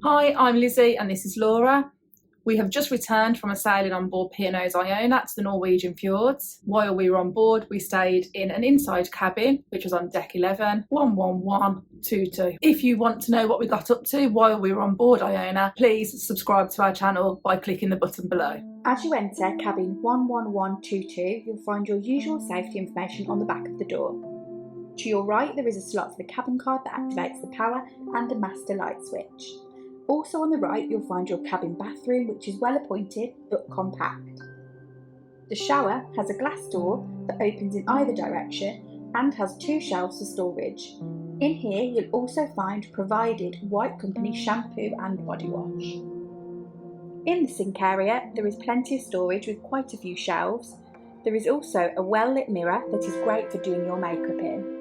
Hi, I'm Lizzie and this is Laura. We have just returned from a sailing on board P&O Iona to the Norwegian Fjords. While we were on board, we stayed in an inside cabin, which was on deck 11, 11122. If you want to know what we got up to while we were on board Iona, please subscribe to our channel by clicking the button below. As you enter cabin 11122, you'll find your usual safety information on the back of the door. To your right, there is a slot for the cabin card that activates the power and a master light switch. Also on the right, you'll find your cabin bathroom, which is well appointed but compact. The shower has a glass door that opens in either direction and has 2 shelves for storage. In here, you'll also find provided White Company shampoo and body wash. In the sink area, there is plenty of storage with quite a few shelves. There is also a well-lit mirror that is great for doing your makeup in.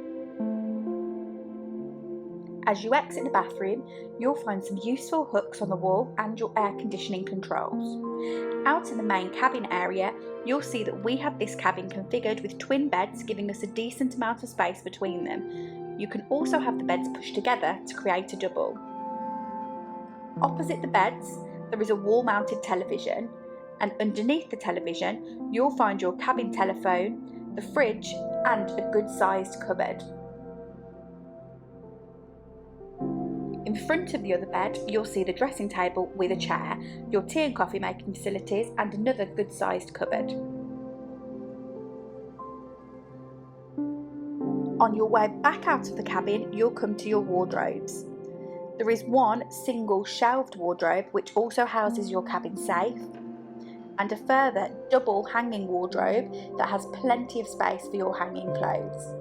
As you exit the bathroom, you'll find some useful hooks on the wall and your air conditioning controls. Out in the main cabin area, you'll see that we have this cabin configured with twin beds, giving us a decent amount of space between them. You can also have the beds pushed together to create a double. Opposite the beds, there is a wall-mounted television, and underneath the television, you'll find your cabin telephone, the fridge, and a good-sized cupboard. In front of the other bed, you'll see the dressing table with a chair, your tea and coffee making facilities, and another good-sized cupboard. On your way back out of the cabin, you'll come to your wardrobes. There is one single shelved wardrobe which also houses your cabin safe, and a further double hanging wardrobe that has plenty of space for your hanging clothes.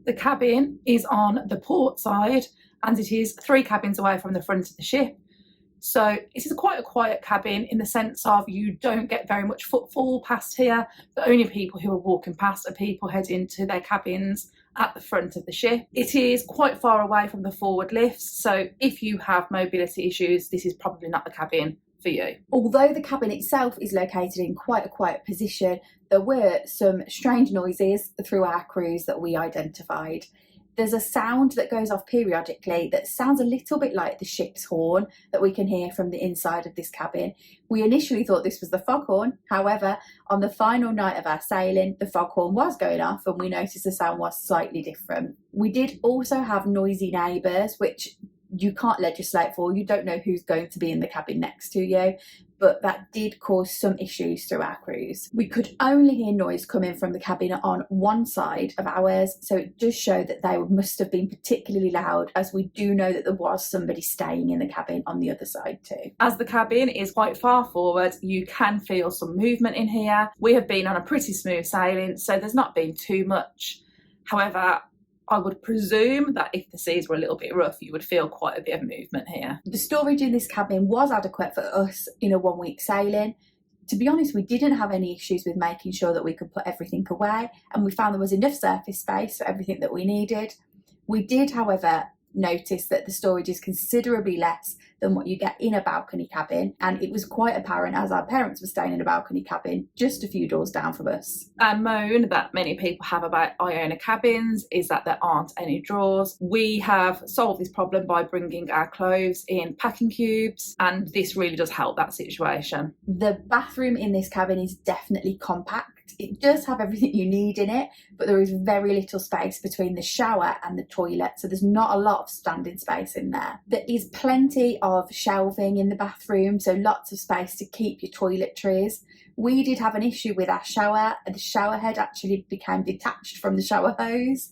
The cabin is on the port side and it is 3 cabins away from the front of the ship. So it is quite a quiet cabin in the sense of you don't get very much footfall past here. The only people who are walking past are people heading to their cabins at the front of the ship. It is quite far away from the forward lifts, so if you have mobility issues, this is probably not the cabin for you. Although the cabin itself is located in quite a quiet position, there were some strange noises through our cruise that we identified. There's a sound that goes off periodically that sounds a little bit like the ship's horn that we can hear from the inside of this cabin. We initially thought this was the foghorn. However, on the final night of our sailing, the foghorn was going off and we noticed the sound was slightly different. We did also have noisy neighbours, which you can't legislate for. You don't know who's going to be in the cabin next to you, but that did cause some issues through our cruise. We could only hear noise coming from the cabin on one side of ours, so it does show that they must have been particularly loud, as we do know that there was somebody staying in the cabin on the other side too. As the cabin is quite far forward, you can feel some movement in here. We have been on a pretty smooth sailing, so there's not been too much. However, I would presume that if the seas were a little bit rough, you would feel quite a bit of movement here. The storage in this cabin was adequate for us in a 1-week sailing. To be honest, we didn't have any issues with making sure that we could put everything away, and we found there was enough surface space for everything that we needed. We did, however, notice that the storage is considerably less than what you get in a balcony cabin, and it was quite apparent as our parents were staying in a balcony cabin just a few doors down from us. A moan that many people have about Iona cabins is that there aren't any drawers. We have solved this problem by bringing our clothes in packing cubes, and this really does help that situation. The bathroom in this cabin is definitely compact. It does have everything you need in it, but there is very little space between the shower and the toilet, so there's not a lot of standing space in there. There is plenty of shelving in the bathroom, so lots of space to keep your toiletries. We did have an issue with our shower. The shower head actually became detached from the shower hose.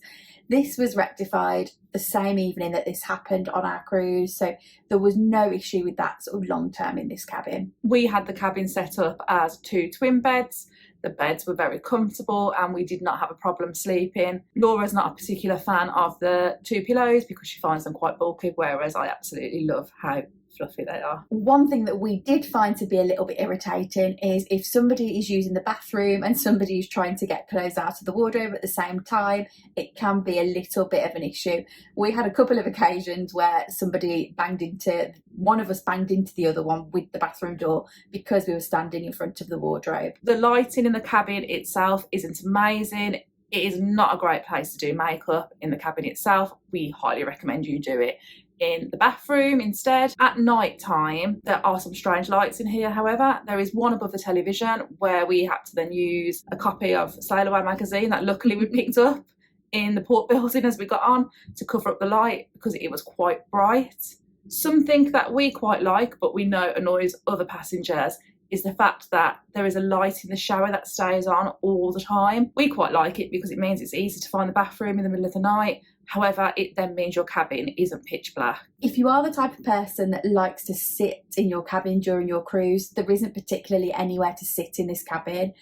This was rectified the same evening that this happened on our cruise, so there was no issue with that sort of long term in this cabin. We had the cabin set up as 2 twin beds. The beds were very comfortable and we did not have a problem sleeping. Laura's not a particular fan of the 2 pillows because she finds them quite bulky, whereas I absolutely love how fluffy they are. One thing that we did find to be a little bit irritating is if somebody is using the bathroom and somebody is trying to get clothes out of the wardrobe at the same time, it can be a little bit of an issue. We had a couple of occasions where one of us banged into the other one with the bathroom door because we were standing in front of the wardrobe. The lighting in the cabin itself isn't amazing. It is not a great place to do makeup in the cabin itself. We highly recommend you do it in the bathroom instead. At night time, there are some strange lights in here, however. There is one above the television where we had to then use a copy of Sail Away magazine that luckily we picked up in the port building as we got on to cover up the light because it was quite bright. Something that we quite like, but we know annoys other passengers, is the fact that there is a light in the shower that stays on all the time. We quite like it because it means it's easy to find the bathroom in the middle of the night. However, it then means your cabin isn't pitch black. If you are the type of person that likes to sit in your cabin during your cruise, there isn't particularly anywhere to sit in this cabin.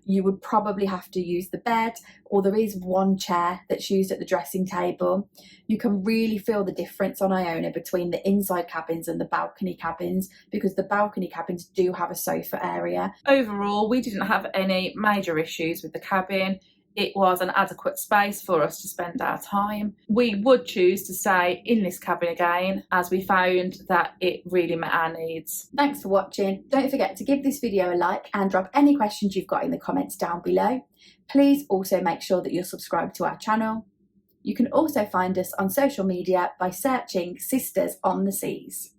You would probably have to use the bed, or there is one chair that's used at the dressing table. You can really feel the difference on Iona between the inside cabins and the balcony cabins, because the balcony cabins do have a sofa area. Overall, we didn't have any major issues with the cabin. It was an adequate space for us to spend our time. We would choose to stay in this cabin again, as we found that it really met our needs. Thanks for watching. Don't forget to give this video a like and drop any questions you've got in the comments down below. Please also make sure that you're subscribed to our channel. You can also find us on social media by searching Sisters on the Seas.